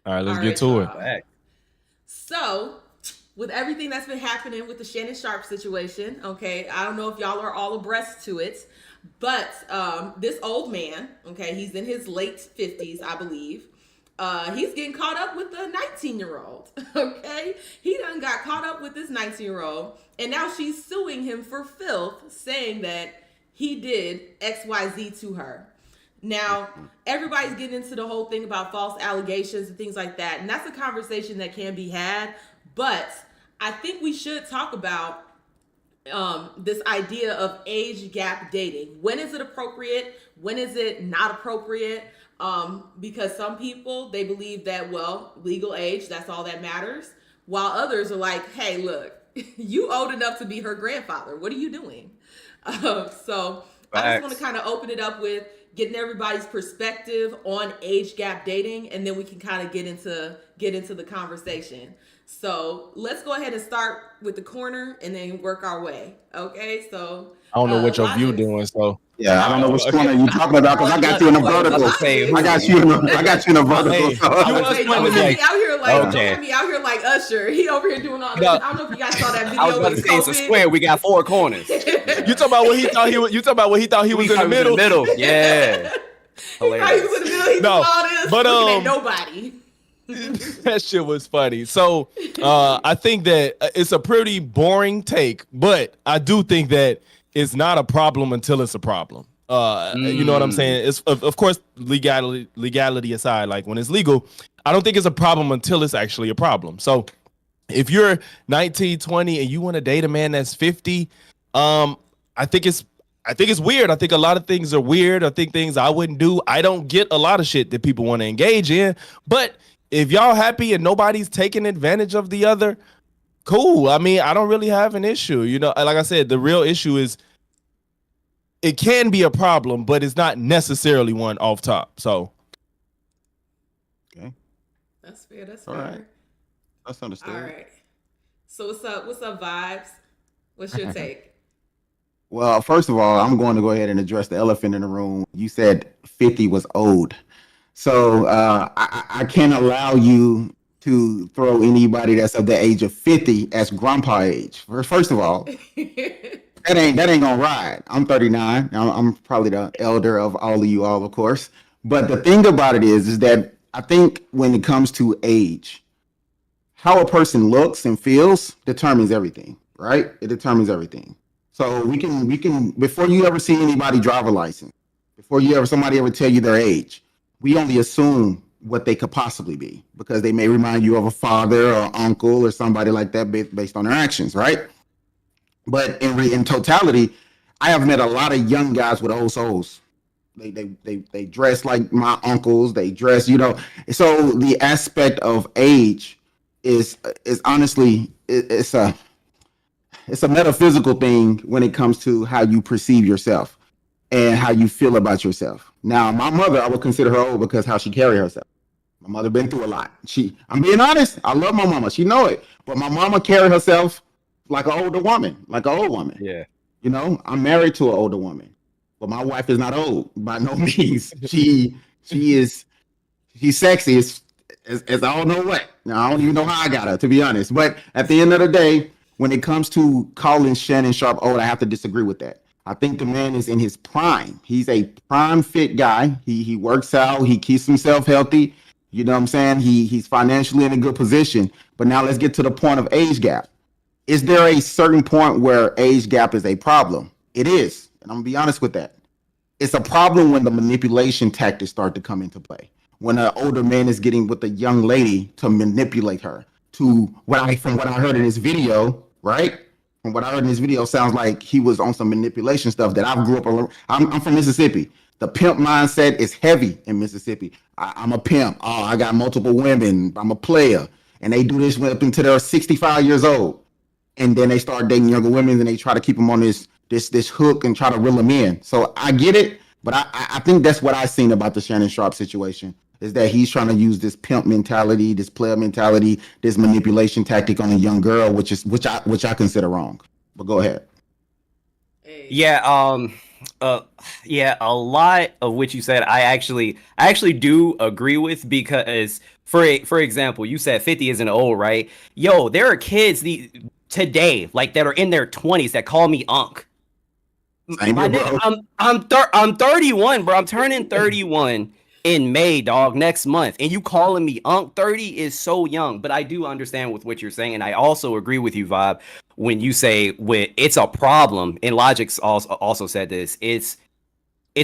All right, let's All get right, to it. y'all. So, with everything that's been happening with the Shannon Sharpe situation, okay, I don't know if y'all are all abreast to it, but this old man, okay, he's in his late 50s, I believe. He's getting caught up with the 19-year-old, okay? He done got caught up with this 19-year-old, and now she's suing him for filth, saying that he did XYZ to her. Now, everybody's getting into the whole thing about false allegations and things like that. And that's a conversation that can be had. But I think we should talk about this idea of age gap dating. When is it appropriate? When is it not appropriate? Because some people, they believe that, well, legal age, that's all that matters. While others are like, hey, look, you old enough to be her grandfather. What are you doing? So I just want to kind of open it up with getting everybody's perspective on age gap dating, and then we can kind of get into the conversation. So let's go ahead and start with the corner and then work our way. Okay, so I don't know what your view Logics. doing, so Yeah, I don't know which okay. corner you talking about because I got you in a vertical. I got you in a vertical. Hey, you was Hey, don't pointing have like, me out here like Okay. don't have me out here like Usher. He over here doing all this. No. I don't know if you guys saw that video. I was about to with say it's a COVID. square. We got 4 corners. you talking about what he thought he was? You talking about what he thought he was in the middle? Yeah. He thought he was in the middle. He No, no, all this, but, looking at nobody. That shit was funny. So I think that it's a pretty boring take, but I do think that it's not a problem until it's a problem. You know what I'm saying? It's of course legality aside, like when it's legal, I don't think it's a problem until it's actually a problem. So if you're 19, 20 and you want to date a man that's 50, I think it's weird. I think a lot of things are weird. I think things I wouldn't do. I don't get a lot of shit that people want to engage in, but if y'all happy and nobody's taking advantage of the other, cool. I mean, I don't really have an issue. You know, like I said, the real issue is it can be a problem, but it's not necessarily one off top. So, Okay, That's fair. That's all fair. right, that's understood. All right. So what's up? What's up, vibes? What's your take? Well, first of all, I'm going to go ahead and address the elephant in the room. You said 50 was old. So I can't allow you to throw anybody that's of the age of 50 as grandpa age. First of all, that ain't gonna ride. I'm 39. I'm probably the elder of all of you all, of course. But the thing about it is that I think when it comes to age, how a person looks and feels determines everything, right? It determines everything. So we can before you ever see anybody drive a license, before somebody ever tell you their age, we only assume what they could possibly be because they may remind you of a father or uncle or somebody like that based on their actions, right? But in totality, I have met a lot of young guys with old souls. They dress like my uncles. They dress, So the aspect of age is honestly it's a metaphysical thing when it comes to how you perceive yourself and how you feel about yourself. Now, my mother, I would consider her old because how she carry herself. My mother been through a lot. I'm being honest. I love my mama. She know it. But my mama carry herself like an older woman, like an old woman. Yeah. I'm married to an older woman, but my wife is not old by no means. She's sexy as I don't know what. Now, I don't even know how I got her, to be honest. But at the end of the day, when it comes to calling Shannon Sharpe old, I have to disagree with that. I think the man is in his prime. He's a prime fit guy. He works out. He keeps himself healthy. You know what I'm saying? He's financially in a good position. But now let's get to the point of age gap. Is there a certain point where age gap is a problem? It is. And I'm going to be honest with that. It's a problem when the manipulation tactics start to come into play. When an older man is getting with a young lady to manipulate her to from what I heard in this video, right? From what I heard in this video, sounds like he was on some manipulation stuff that I grew up around. I'm from Mississippi. The pimp mindset is heavy in Mississippi. I'm a pimp. Oh, I got multiple women. I'm a player. And they do this up until they're 65 years old. And then they start dating younger women and they try to keep them on this hook and try to reel them in. So I get it. But I think that's what I've seen about the Shannon Sharpe situation is that he's trying to use this pimp mentality, this player mentality, this manipulation tactic on a young girl, which I consider wrong. But go ahead. Yeah, a lot of what you said, I actually do agree with because for example, you said 50 isn't old, right? Yo, there are kids today like that are in their 20s that call me Unc. Same My here, nigga, bro. I'm 31, bro. I'm turning 31 in May, dog, next month. And you calling me Unc? 30 is so young. But I do understand with what you're saying, and I also agree with you, Vibe, when you say it's a problem. And Logic's also said this. It's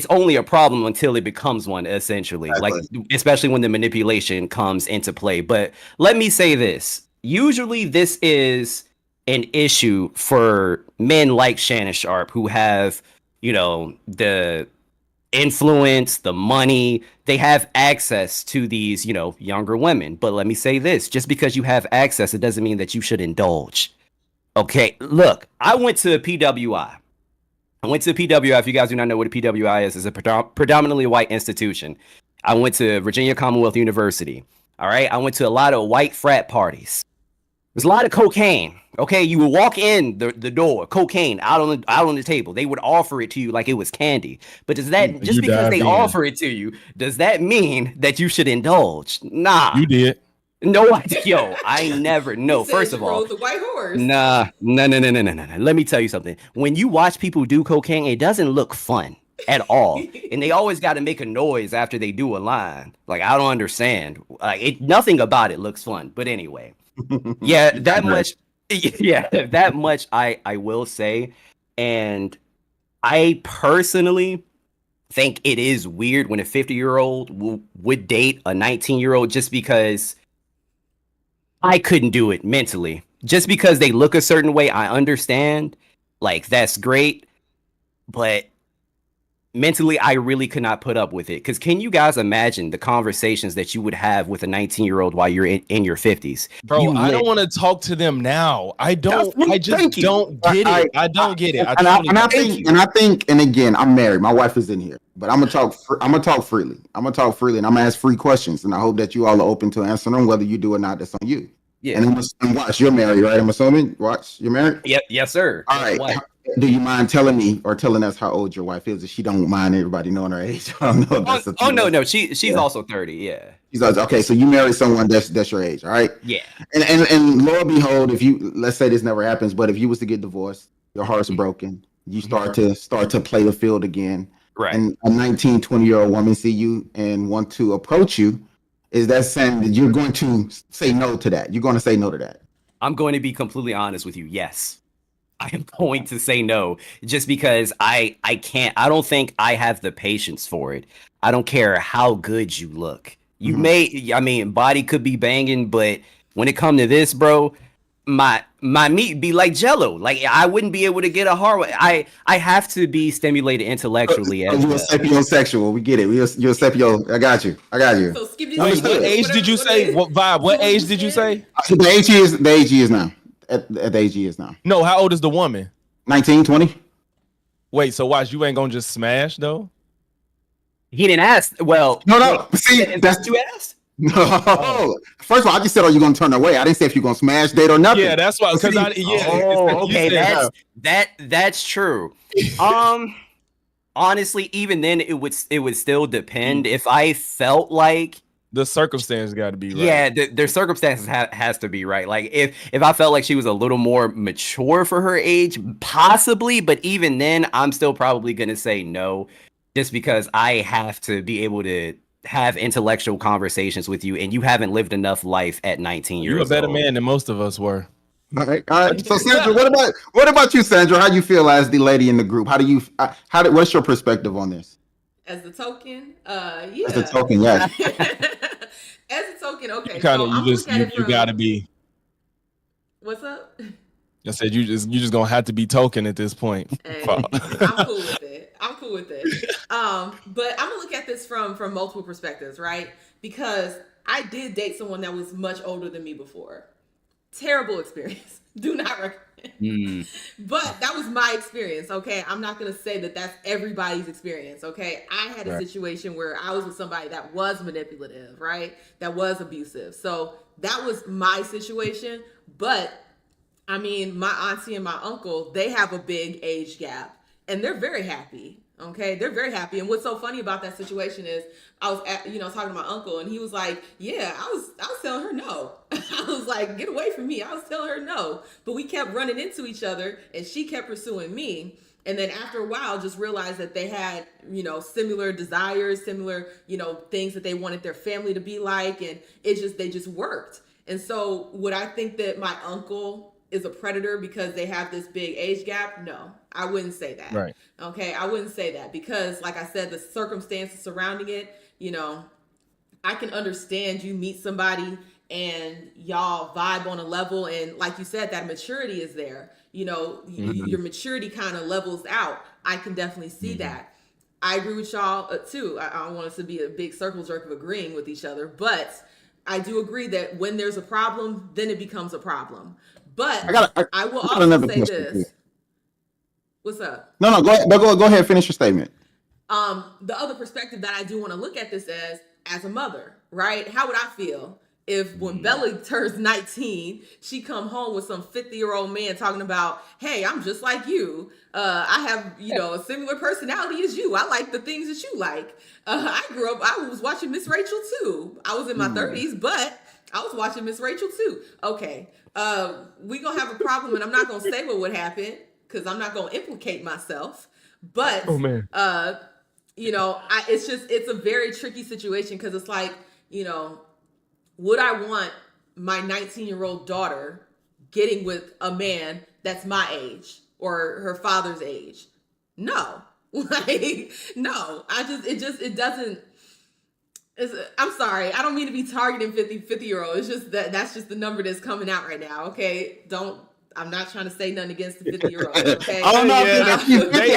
only a problem until it becomes one, essentially. Like, Exactly. especially when the manipulation comes into play. But let me say this. Usually this is an issue for men like Shannon Sharpe who have, the influence, the money, they have access to these, younger women. But let me say this, just because you have access, it doesn't mean that you should indulge. Okay, look, I went to PWI. I went to PWI. If you guys do not know what a PWI is, it's a predominantly white institution. I went to Virginia Commonwealth University. All right, I went to a lot of white frat parties. There's a lot of cocaine. Okay, you would walk in the door, cocaine out on the table. They would offer it to you like it was candy. But does that just You because they dived in. offer it to you, does that mean that you should indulge? Nah. You did. No, I never. No, He said first you of all, rode the white horse. nah, no. Let me tell you something. When you watch people do cocaine, it doesn't look fun at all, and they always got to make a noise after they do a line. Like, I don't understand. Like, nothing about it looks fun. But anyway, yeah, that much. Yeah, that much I will say, and I personally think it is weird when a 50-year-old would date a 19-year-old just because I couldn't do it mentally. Just because they look a certain way, I understand. Like, that's great. But mentally, I really could not put up with it. Because can you guys imagine the conversations that you would have with a 19-year-old while you're in your 50s? Bro, I don't want to talk to them now. I just Thank you. don't get it. I don't get it. And again, I'm married. My wife is in here, but I'm gonna talk. I'm gonna talk freely. And I'm gonna ask free questions, and I hope that you all are open to answering them, whether you do or not. That's on you. Yeah. And watch, you're married, right? I'm assuming. Watch, you're married. Yep. Yes, sir. All right. What? Do you mind telling me or telling us how old your wife is? If she don't mind everybody knowing her age. I don't know. No. She's also 30. Yeah. She's okay. So you married someone that's your age, all right? Yeah. And Lord behold, if you, let's say this never happens, but if you was to get divorced, your heart's broken, you start to play the field again, right? And a 19, 20-year-old woman see you and want to approach you, is that saying that you're going to say no to that? You're going to say no to that? I'm going to be completely honest with you. Yes. I am going to say no, just because I can't. I don't think I have the patience for it. I don't care how good you look. You body could be banging, but when it come to this, bro, my meat be like Jello. Like, I wouldn't be able to get a hard one. I have to be stimulated intellectually. You're sapiosexual. We get it. You're sapio. I got you. So Wait, what age did you say? What vibe? What age did you say? The age he is now. At the age he is now. No, how old is the woman? 19, 20. Wait, so watch, you ain't gonna just smash though? He didn't ask. Well, no. See, that's what you asked. No. Oh. First of all, I just said, "Are you gonna turn away?" I didn't say if you're gonna smash, date, or nothing. Yeah, that's why. Because okay, that's true. Honestly, even then, it would still depend. If I felt like the circumstance got to be right. Yeah, their circumstances has to be right. Like, if I felt like she was a little more mature for her age, possibly, but even then, I'm still probably gonna say no, just because I have to be able to have intellectual conversations with you, and you haven't lived enough life at 19 years old. You're a better man than most of us were. All right. So Sandra, what about you, Sandra? How you feel as the lady in the group? What's your perspective on this? As the token, yeah. As the token, yes. As a token, okay. You gotta be. What's up? I said you just gonna have to be token at this point. Hey, I'm cool with it. But I'm gonna look at this from multiple perspectives, right? Because I did date someone that was much older than me before. Terrible experience. Do not recommend. But that was my experience, okay? I'm not going to say that that's everybody's experience, okay? I had a situation where I was with somebody that was manipulative, right? That was abusive. So that was my situation. But, I mean, my auntie and my uncle, they have a big age gap. And they're very happy. Okay, they're very happy. And what's so funny about that situation is I was talking to my uncle, and he was like, yeah, I was telling her no. I was like, get away from me. I was telling her no. But we kept running into each other, and she kept pursuing me. And then after a while, just realized that they had, similar desires, similar, things that they wanted their family to be like. And they just worked. And so would I think that my uncle is a predator because they have this big age gap? No, I wouldn't say that. Right. Okay, I wouldn't say that because, like I said, the circumstances surrounding it, I can understand you meet somebody and y'all vibe on a level, and like you said, that maturity is there. Your maturity kind of levels out. I can definitely see that. I agree with y'all too. I don't want us to be a big circle jerk of agreeing with each other, but I do agree that when there's a problem, then it becomes a problem. But I will also say this. What's up? No, go ahead. Finish your statement. The other perspective that I do want to look at this as a mother, right? How would I feel if when Bella turns 19, she come home with some 50-year-old man talking about, hey, I'm just like you. I have, a similar personality as you. I like the things that you like. I was watching Miss Rachel too. I was in my 30s, but I was watching Miss Rachel too. Okay. We gonna have a problem, and I'm not gonna say what would happen because I'm not gonna implicate myself. But it's a very tricky situation because it's like, would I want my 19-year-old daughter getting with a man that's my age or her father's age? No. No. It doesn't. I'm sorry. I don't mean to be targeting 50-year-olds. It's just that's just the number that's coming out right now. Okay. I'm not trying to say nothing against the 50-year-olds. Okay. Oh no, they look they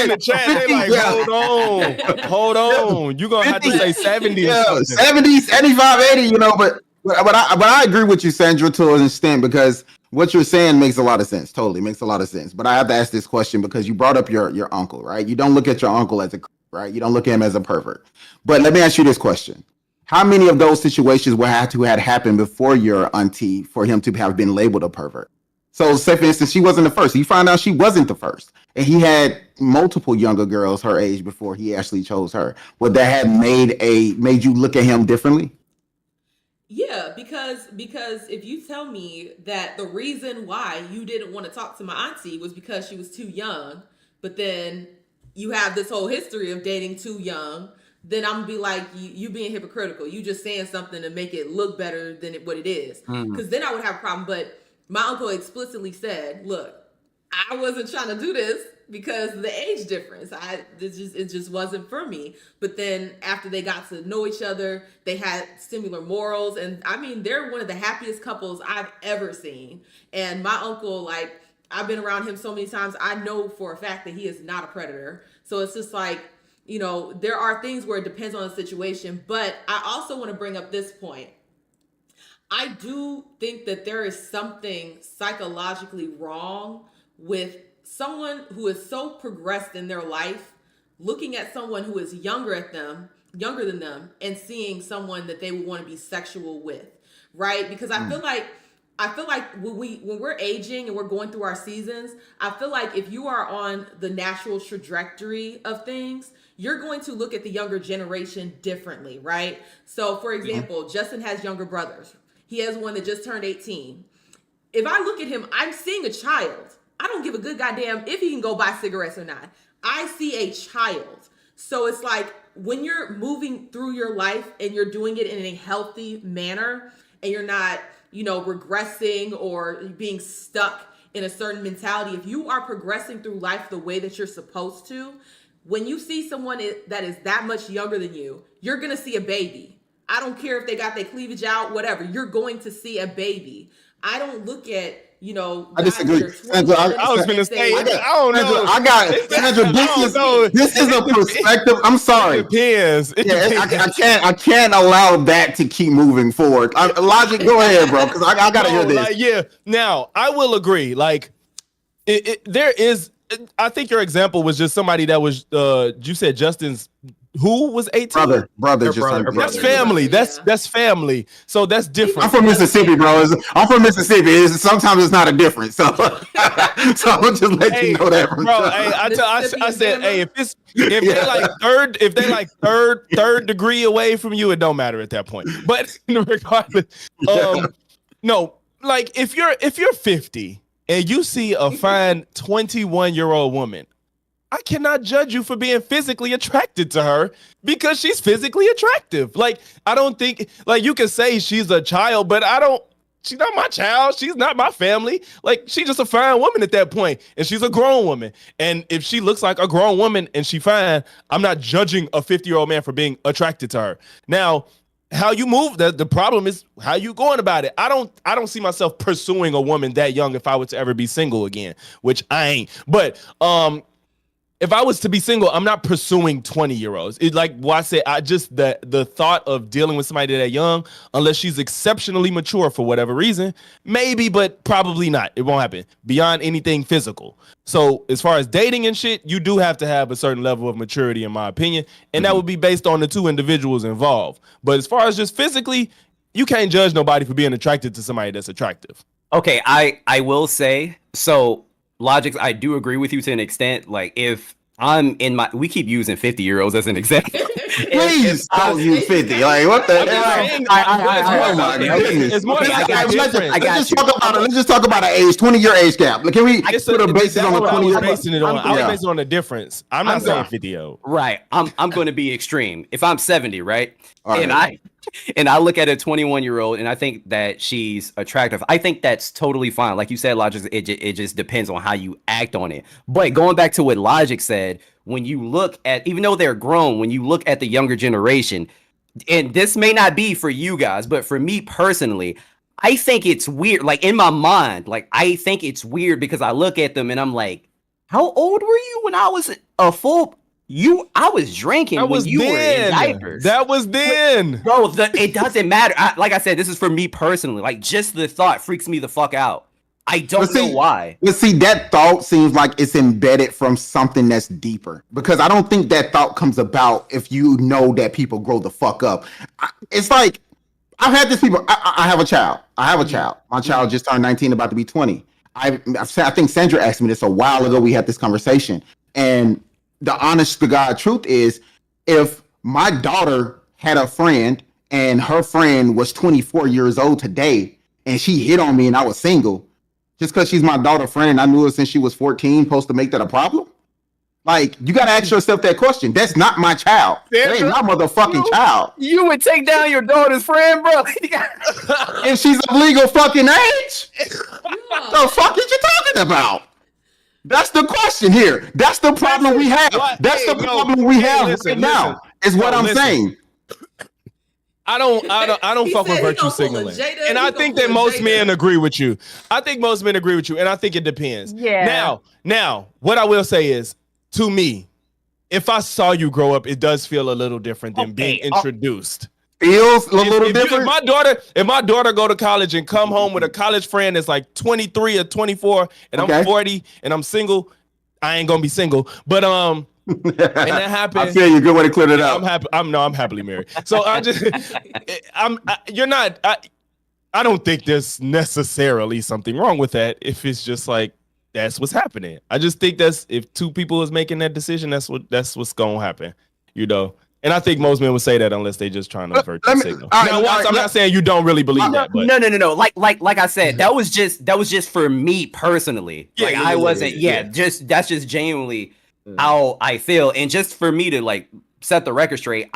in the chat. They like, hold on. You're gonna have to say 70 or something. 70, 75, 80. But I agree with you, Sandra, to an extent, because what you're saying makes a lot of sense. Totally makes a lot of sense. But I have to ask this question because you brought up your uncle, right? You don't look at your uncle as right? You don't look at him as a pervert. But let me ask you this question. How many of those situations would have to had happened before your auntie for him to have been labeled a pervert? So say, for instance, she wasn't the first. He found out she wasn't the first. And he had multiple younger girls her age before he actually chose her. Would that have made you look at him differently? Yeah, because if you tell me that the reason why you didn't want to talk to my auntie was because she was too young, but then you have this whole history of dating too young, then I'm gonna be like, you being hypocritical. You just saying something to make it look better than what it is. Because then I would have a problem. But my uncle explicitly said, look, I wasn't trying to do this because of the age difference. It just wasn't for me. But then after they got to know each other, they had similar morals. And I mean, they're one of the happiest couples I've ever seen. And my uncle, like, I've been around him so many times. I know for a fact that he is not a predator. So it's just like, there are things where it depends on the situation. But I also want to bring up this point. I do think that there is something psychologically wrong with someone who is so progressed in their life, looking at someone who is younger than them, and seeing someone that they would want to be sexual with, right? Because I feel like when we're aging and we're going through our seasons, I feel like if you are on the natural trajectory of things, you're going to look at the younger generation differently, right? So for example, Justin has younger brothers. He has one that just turned 18. If I look at him, I'm seeing a child. I don't give a good goddamn if he can go buy cigarettes or not. I see a child. So it's like when you're moving through your life and you're doing it in a healthy manner and you're not, regressing or being stuck in a certain mentality. If you are progressing through life the way that you're supposed to, when you see someone that is that much younger than you, you're going to see a baby. I don't care if they got their cleavage out, whatever. You're going to see a baby. I don't look at, I disagree. Sandra, I was going to say, I don't know. This is a perspective. I'm sorry. It depends. I can't allow that to keep moving forward. Logic, go ahead, bro, because I got to hear this. Now, I will agree. Like, there is, I think your example was just somebody that was, you said Justin's Who was 18? Brother Her just brother, turned her 18. That's brother. family. Yeah. That's family. So that's different. I'm from Mississippi, bro. I'm from Mississippi. Sometimes it's not a difference. So, so I'm just let you know that, bro. Hey, I said, hey, if they like third degree away from you, it don't matter at that point. But regardless, no, like if you're 50 and you see a fine 21-year-old woman, I cannot judge you for being physically attracted to her because she's physically attractive. Like, I don't think, like, you can say she's a child, but she's not my child. She's not my family. Like, she's just a fine woman at that point, and she's a grown woman. And if she looks like a grown woman and she fine, I'm not judging a 50-year-old man for being attracted to her. Now, how you move, the problem is how you going about it. I don't see myself pursuing a woman that young if I were to ever be single again, which I ain't. But, if I was to be single, I'm not pursuing 20-year-olds. It's like what I said, the thought of dealing with somebody that young, unless she's exceptionally mature for whatever reason, maybe, but probably not. It won't happen beyond anything physical. So as far as dating and shit, you do have to have a certain level of maturity, in my opinion, and that would be based on the two individuals involved. But as far as just physically, you can't judge nobody for being attracted to somebody that's attractive. Okay, I will say, so Logic, I do agree with you to an extent. Like, if I'm in we keep using 50-year-olds as an example. Please don't use 50. Like, what the hell? It's more like let's just talk about an age, 20-year age gap. Like, can we put a basis on a 20-year? I was basing it on the difference. I'm not saying 50-year-old. Right. I'm going to be extreme. If I'm 70, right? Right. And I look at a 21-year-old and I think that she's attractive, I think that's totally fine. Like you said, Logic, it just depends on how you act on it. But going back to what Logic said, when you look at, even though they're grown, when you look at the younger generation, and this may not be for you guys, but for me personally, I think it's weird. Like, in my mind, like, I think it's weird because I look at them and I'm like, how old were you when I was a full... I was drinking when you were in diapers. That was then. Bro, it doesn't matter. Like I said, this is for me personally. Like, just the thought freaks me the fuck out. I don't know why. But see, that thought seems like it's embedded from something that's deeper. Because I don't think that thought comes about if you know that people grow the fuck up. It's like, I've had this people. I have a child. My child just turned 19, about to be 20. I think Sandra asked me this a while ago. We had this conversation. And the honest to God truth is, if my daughter had a friend and her friend was 24 years old today and she hit on me and I was single, just because she's my daughter friend and I knew her since she was 14, supposed to make that a problem? Like, you got to ask yourself that question. That's not my child. That ain't my motherfucking child. You would take down your daughter's friend, bro? If she's of legal fucking age? The fuck is you talking about? That's the question here. That's the problem we have. That's the problem we have right now. Is what I'm saying. I don't fuck with virtue signaling, and I think that most men agree with you. I think most men agree with you, and I think it depends. Yeah. Now, what I will say is, to me, if I saw you grow up, it does feel a little different than being introduced. Feels a little different. If my daughter go to college and come home with a college friend that's like 23 or 24, and I'm 40 and I'm single, I ain't gonna be single. But and that happened. I feel you. Good way to clear it up. I'm happy. I'm happily married. So I don't think there's necessarily something wrong with that. If it's just like, that's what's happening. I just think if two people is making that decision, that's what's gonna happen. You know. And I think most men would say that unless they just trying to virtue signal. I'm not saying you don't really believe that. But. No. Like I said, that was just for me personally. Like, I wasn't. That's just genuinely how I feel. And just for me to like set the record straight,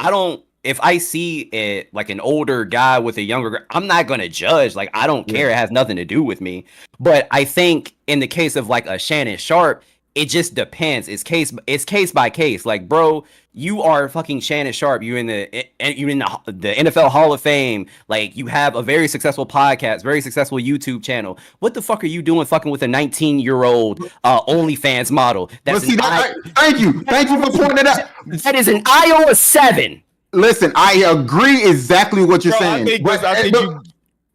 if I see like an older guy with a younger, I'm not gonna judge. Like, I don't care. It has nothing to do with me. But I think in the case of like a Shannon Sharpe, it just depends. It's case by case. Like, bro, you are fucking Shannon Sharpe. You're in the NFL Hall of Fame. Like, you have a very successful podcast, very successful YouTube channel. What the fuck are you doing fucking with a 19-year-old OnlyFans model? Thank you for pointing it out. That is an Iowa 7. Listen, I agree exactly what you're saying. But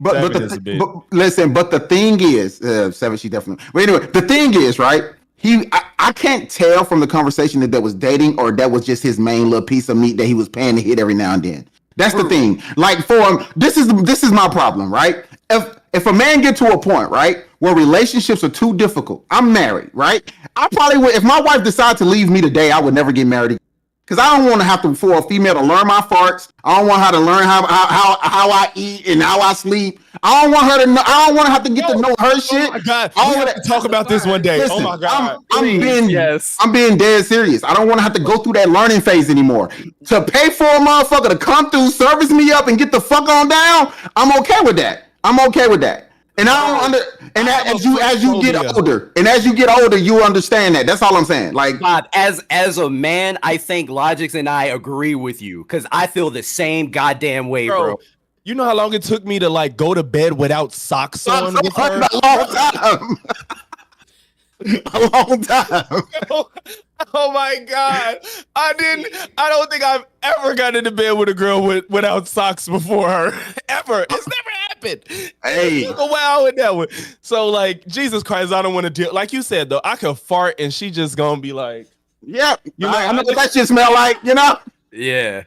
the thing is, 7, she definitely. But anyway, the thing is, right? I can't tell from the conversation that was dating or that was just his main little piece of meat that he was paying to hit every now and then. That's the thing. Like for him, this is my problem, right? If a man get to a point, right, where relationships are too difficult, I'm married, right? I probably would, if my wife decided to leave me today, I would never get married again. Because I don't want to have to, for a female to learn my farts. I don't want her to learn how I eat and how I sleep. I don't want her to know. I don't want to have to get to know her shit. Oh my God, we have to talk about this one day. Listen, oh my God, I'm being dead serious. I don't want to have to go through that learning phase anymore. To pay for a motherfucker to come through, service me up, and get the fuck on down, I'm okay with that. I'm okay with that. And as you get older, you understand that. That's all I'm saying. Like, Bob, as a man, I think Logix and I agree with you because I feel the same goddamn way, bro. You know how long it took me to like go to bed without socks on with her? A long time. A long time. Oh my God. I don't think I've ever gotten into bed with a girl without socks before her. Ever. It's never happened. Hey. It took a while with that one. So like, Jesus Christ, I don't want to deal. Like you said though, I could fart and she just gonna be like, yeah, I know what that shit smell like, you know? Yeah.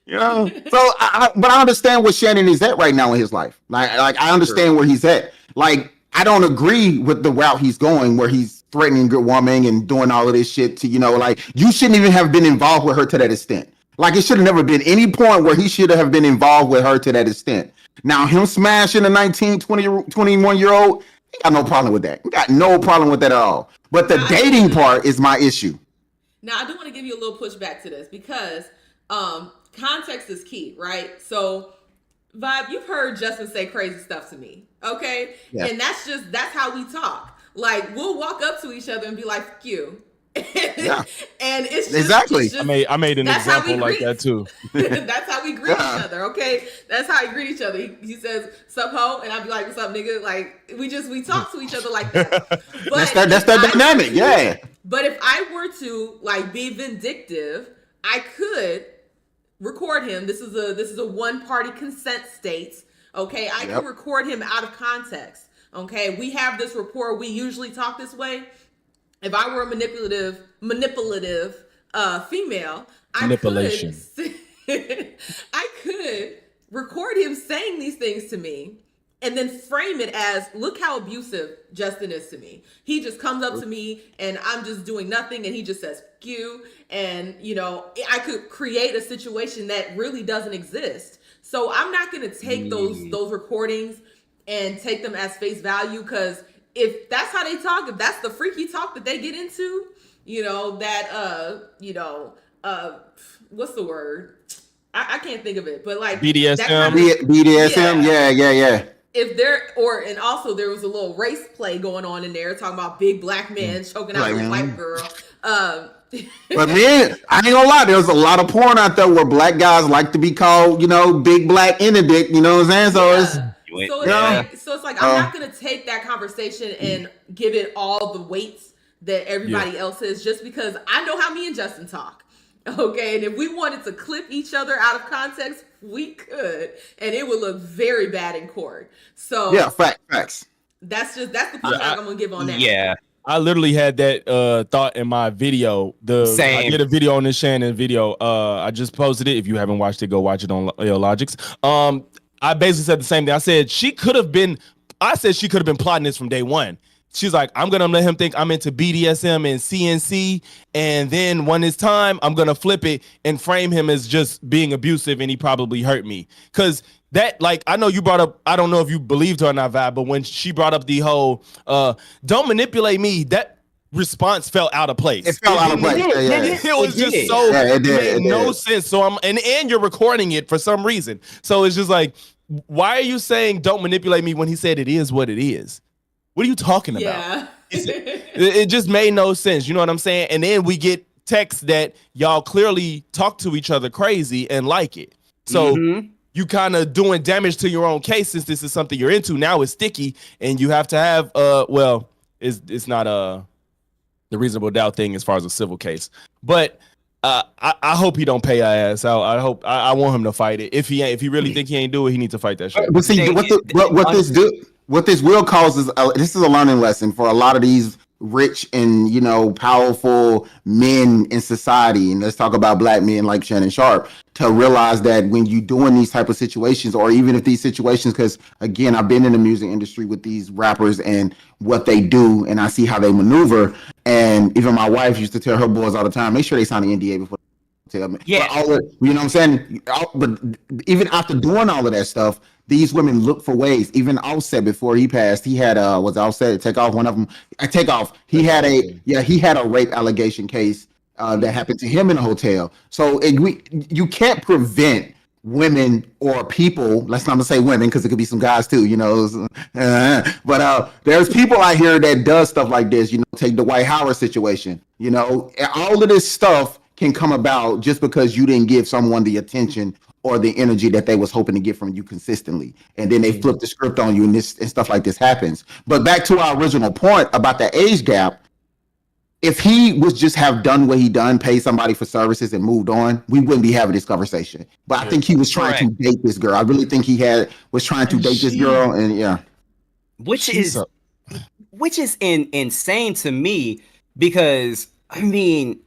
You know? So but I understand where Shannon is at right now in his life. Like I understand where he's at. Like, I don't agree with the route he's going where he's threatening good woman and doing all of this shit to, you know, like you shouldn't even have been involved with her to that extent. Like it should have never been any point where he should have been involved with her to that extent. Now him smashing a 19, 20, 21-year-old, he got no problem with that. He got no problem with that at all. But the dating part is my issue. Now I do want to give you a little pushback to this because context is key, right? So Vibe, you've heard Justin say crazy stuff to me, okay? Yeah. And that's how we talk. Like, we'll walk up to each other and be like, "Fuck you." Yeah. And it's just, exactly. It's just, I made an example like that too. That's how we greet each other, okay? That's how we greet each other. He says, "Sup ho," and I'll be like, "What's up, nigga?" Like we talk to each other like that. But that's that dynamic, yeah. But if I were to like be vindictive, I could record him. This is a one-party consent state. Okay, I can record him out of context. Okay, we have this rapport. We usually talk this way. If I were a manipulative female, I could record him saying these things to me and then frame it as, look how abusive Justin is to me. He just comes up to me and I'm just doing nothing and he just says, "Fuck you." And, you know, I could create a situation that really doesn't exist. So I'm not going to take those recordings and take them as face value, because if that's how they talk, if that's the freaky talk that they get into, you know, that, what's the word? I can't think of it, but like BDSM. BDSM, yeah. If and also there was a little race play going on in there, talking about big black men choking out a white girl. But man, I ain't gonna lie, there's a lot of porn out there where black guys like to be called, you know, big black in a dick, you know what I'm saying? So it's like I'm not gonna take that conversation and give it all the weights that everybody else is, just because I know how me and Justin talk. Okay, and if we wanted to clip each other out of context, we could, and it would look very bad in court. So yeah, facts. That's the pushback I'm gonna give on that. Yeah. I literally had that thought in my video. I did a video on this Shannon video. I just posted it. If you haven't watched it, go watch it on Logix. I basically said the same thing. I said she could have been plotting this from day one. She's like, I'm gonna let him think I'm into BDSM and CNC, and then when it's time, I'm gonna flip it and frame him as just being abusive, and he probably hurt me. Cause that, like, I know you brought up, I don't know if you believed her or not, Vibe, but when she brought up the whole don't manipulate me, that response felt out of place. It felt out of place. It was just so it made no sense. So and you're recording it for some reason. So it's just like, why are you saying don't manipulate me when he said it is what it is? What are you talking about? Yeah. It just made no sense. You know what I'm saying? And then we get texts that y'all clearly talk to each other crazy and like it. So you kind of doing damage to your own case, since this is something you're into. Now it's sticky, and you have to have it's not the reasonable doubt thing as far as a civil case. But I hope he don't pay her ass. I want him to fight it. If he really think he ain't do it, he needs to fight that shit. But see, what this will cause is this is a learning lesson for a lot of these rich and, you know, powerful men in society, and let's talk about black men like Shannon Sharpe, to realize that when you doing these type of situations, or even if these situations, because again, I've been in the music industry with these rappers and what they do, and I see how they maneuver. And even my wife used to tell her boys all the time, make sure they sign an NDA before they tell me. Yeah. But all of, you know what I'm saying? But even after doing all of that stuff, these women look for ways. Even Offset, before he passed, he had was Offset take off, one of them. Take off. He had a rape allegation case that happened to him in a hotel. So you can't prevent women or people. Let's not say women, because it could be some guys too, you know. But there's people out here that does stuff like this. You know, take the Dwight Howard situation. You know, all of this stuff can come about just because you didn't give someone the attention or the energy that they was hoping to get from you consistently, and then they flip the script on you, and stuff like this happens. But back to our original point about the age gap, if he was just have done what he done, paid somebody for services and moved on, we wouldn't be having this conversation. But I think he was trying to date this girl. I really think he was trying to date this girl, and which is insane to me, because I mean,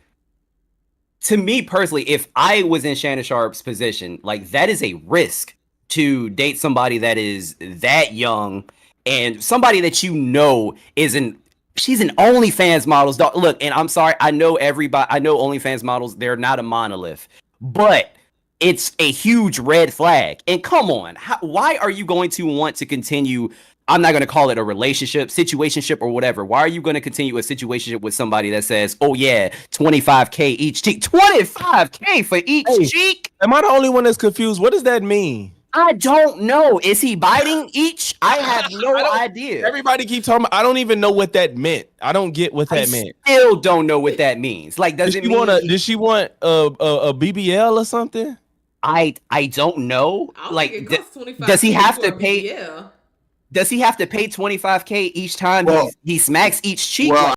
to me personally, if I was in Shannon Sharpe's position, like, that is a risk to date somebody that is that young, and somebody that you know she's an OnlyFans model. Look, and I'm sorry, I know OnlyFans models, they're not a monolith, but it's a huge red flag. And come on, why are you going to want to continue? I'm not going to call it a relationship, situationship, or whatever. Why are you going to continue a situationship with somebody that says, oh yeah, $25K each cheek? $25K for each cheek? Am I the only one that's confused? What does that mean? I don't know. Is he biting each? I have no idea. Everybody keep talking about, I don't even know what that meant. I don't get what that meant. Still don't know what that means. Like, did she want a BBL or something? I don't know. Like, does he have to pay? Yeah. Does he have to pay $25K each time he smacks each cheek? Well,